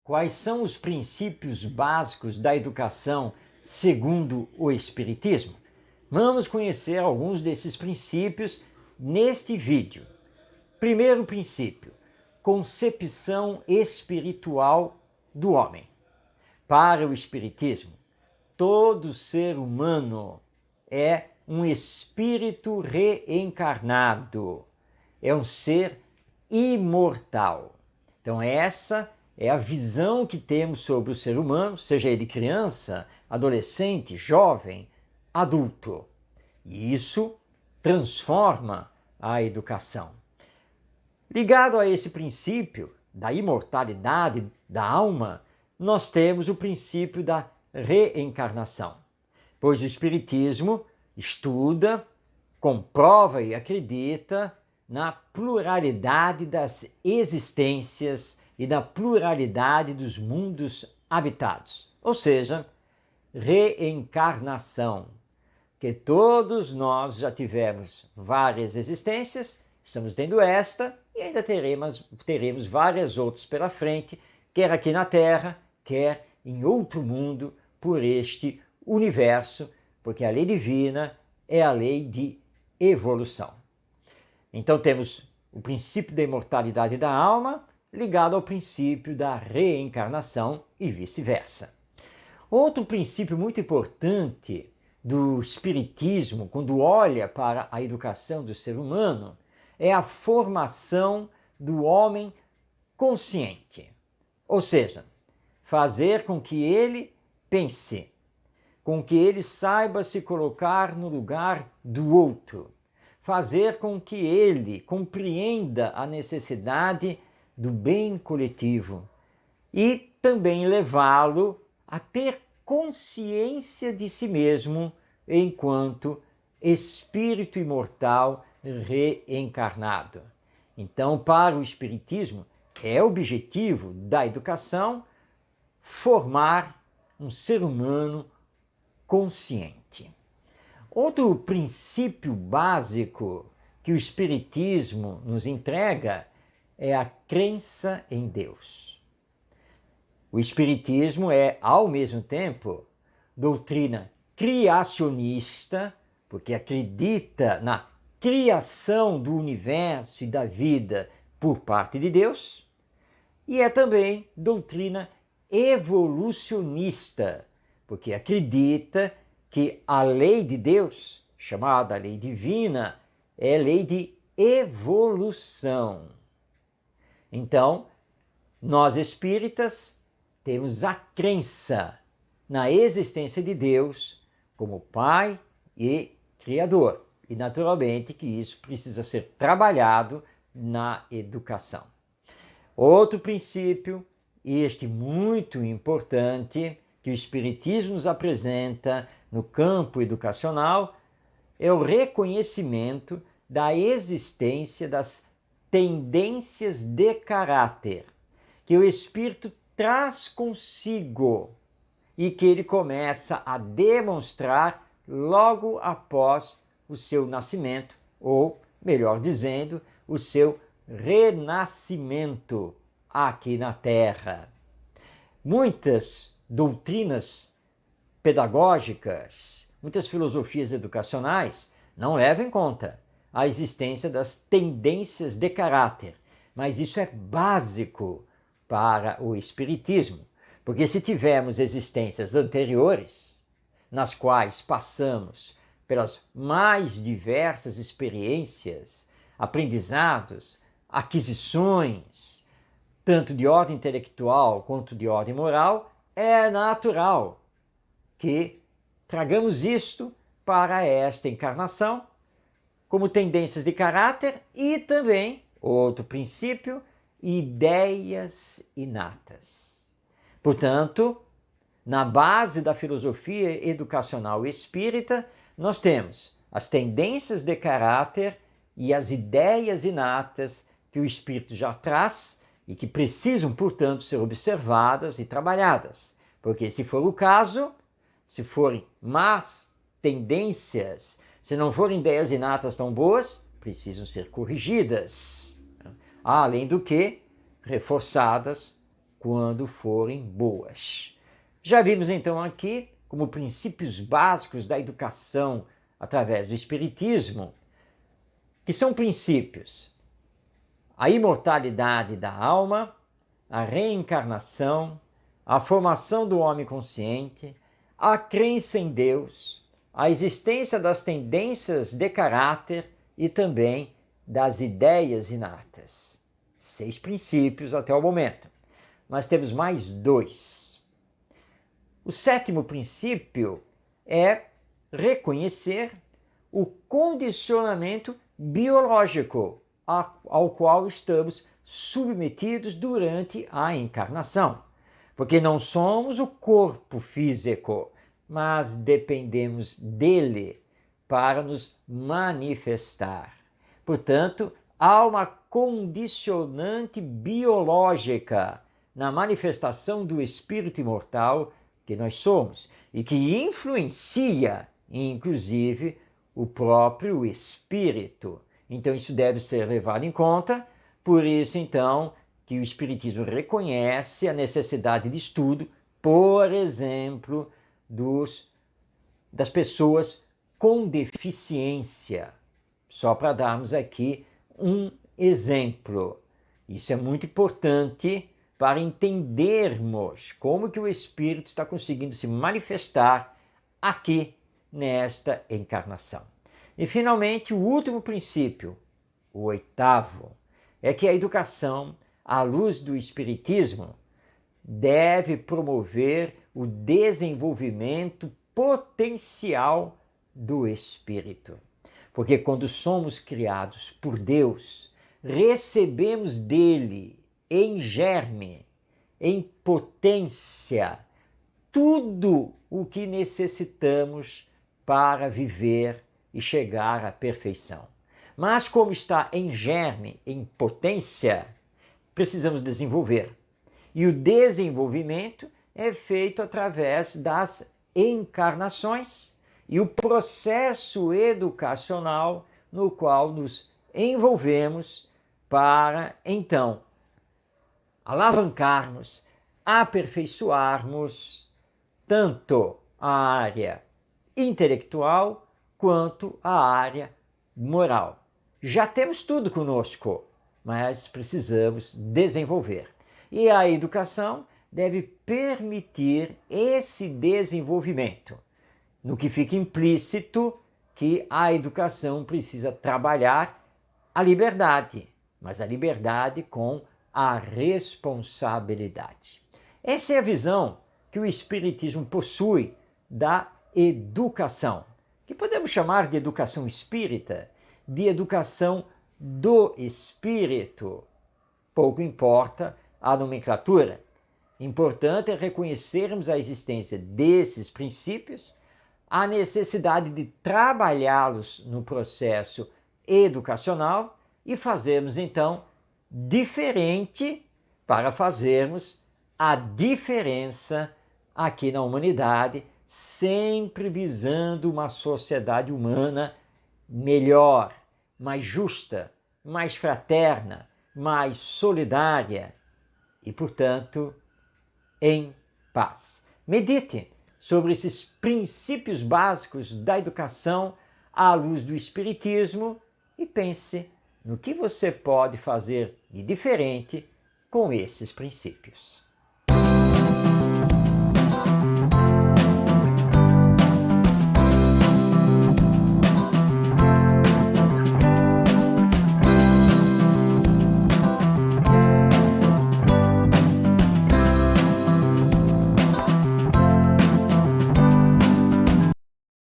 Quais são os princípios básicos da educação segundo o Espiritismo? Vamos conhecer alguns desses princípios neste vídeo. Primeiro princípio: concepção espiritual do homem. Para o Espiritismo, todo ser humano é um espírito reencarnado, é um ser imortal. Então essa é a visão que temos sobre o ser humano, seja ele criança, adolescente, jovem, adulto. E isso transforma a educação. Ligado a esse princípio da imortalidade da alma, nós temos o princípio da reencarnação, pois o Espiritismo estuda, comprova e acredita na pluralidade das existências e na pluralidade dos mundos habitados, ou seja, reencarnação, que todos nós já tivemos várias existências, estamos tendo esta e ainda teremos várias outras pela frente, quer aqui na Terra, quer em outro mundo por este universo, porque a lei divina é a lei de evolução. Então temos o princípio da imortalidade da alma ligado ao princípio da reencarnação e vice-versa. Outro princípio muito importante do Espiritismo, quando olha para a educação do ser humano, é a formação do homem consciente. Ou seja, fazer com que ele pense, com que ele saiba se colocar no lugar do outro, fazer com que ele compreenda a necessidade do bem coletivo e também levá-lo a ter consciência de si mesmo enquanto espírito imortal reencarnado. Então, para o Espiritismo, é objetivo da educação formar um ser humano consciente. Outro princípio básico que o Espiritismo nos entrega é a crença em Deus. O Espiritismo é, ao mesmo tempo, doutrina criacionista, porque acredita na criação do universo e da vida por parte de Deus, e é também doutrina evolucionista, porque acredita que a lei de Deus, chamada lei divina, é lei de evolução. Então, nós espíritas temos a crença na existência de Deus como Pai e Criador. E naturalmente que isso precisa ser trabalhado na educação. Outro princípio, este muito importante, que o Espiritismo nos apresenta no campo educacional, é o reconhecimento da existência das tendências de caráter que o espírito traz consigo e que ele começa a demonstrar logo após o seu nascimento, ou, melhor dizendo, o seu renascimento aqui na Terra. Muitas doutrinas pedagógicas, muitas filosofias educacionais não levam em conta a existência das tendências de caráter, mas isso é básico para o Espiritismo, porque se tivermos existências anteriores, nas quais passamos pelas mais diversas experiências, aprendizados, aquisições, tanto de ordem intelectual quanto de ordem moral, é natural que tragamos isto para esta encarnação como tendências de caráter e também, outro princípio, ideias inatas. Portanto, na base da filosofia educacional espírita, nós temos as tendências de caráter e as ideias inatas que o espírito já traz e que precisam, portanto, ser observadas e trabalhadas. Porque se for o caso, se forem más tendências, se não forem ideias inatas tão boas, precisam ser corrigidas. Além do que, reforçadas quando forem boas. Já vimos então aqui como princípios básicos da educação através do Espiritismo, que são princípios: a imortalidade da alma, a reencarnação, a formação do homem consciente, a crença em Deus, a existência das tendências de caráter e também das ideias inatas. 6 princípios até o momento. Nós temos mais 2. O 7º princípio é reconhecer o condicionamento biológico ao qual estamos submetidos durante a encarnação. Porque não somos o corpo físico, mas dependemos dele para nos manifestar. Portanto, há uma condicionante biológica na manifestação do espírito imortal que nós somos e que influencia, inclusive, o próprio espírito. Então, isso deve ser levado em conta. Por isso, então, que o Espiritismo reconhece a necessidade de estudo, por exemplo, das pessoas com deficiência. Só para darmos aqui um exemplo. Isso é muito importante para entendermos como que o Espírito está conseguindo se manifestar aqui nesta encarnação. E, finalmente, o último princípio, o 8º, é que a educação, à luz do Espiritismo, deve promover o desenvolvimento potencial do espírito. Porque quando somos criados por Deus, recebemos dele, em germe, em potência, tudo o que necessitamos para viver e chegar à perfeição. Mas como está em germe, em potência, precisamos desenvolver. E o desenvolvimento é feito através das encarnações e o processo educacional no qual nos envolvemos para, então, alavancarmos, aperfeiçoarmos tanto a área intelectual quanto a área moral. Já temos tudo conosco, mas precisamos desenvolver. E a educação deve permitir esse desenvolvimento, no que fica implícito que a educação precisa trabalhar a liberdade, mas a liberdade com a responsabilidade. Essa é a visão que o Espiritismo possui da educação, que podemos chamar de educação espírita, de educação do espírito. Pouco importa a nomenclatura. Importante é reconhecermos a existência desses princípios, a necessidade de trabalhá-los no processo educacional e fazermos, então, diferente para fazermos a diferença aqui na humanidade, sempre visando uma sociedade humana melhor, mais justa, mais fraterna, mais solidária e, portanto, em paz. Medite sobre esses princípios básicos da educação à luz do Espiritismo e pense no que você pode fazer de diferente com esses princípios.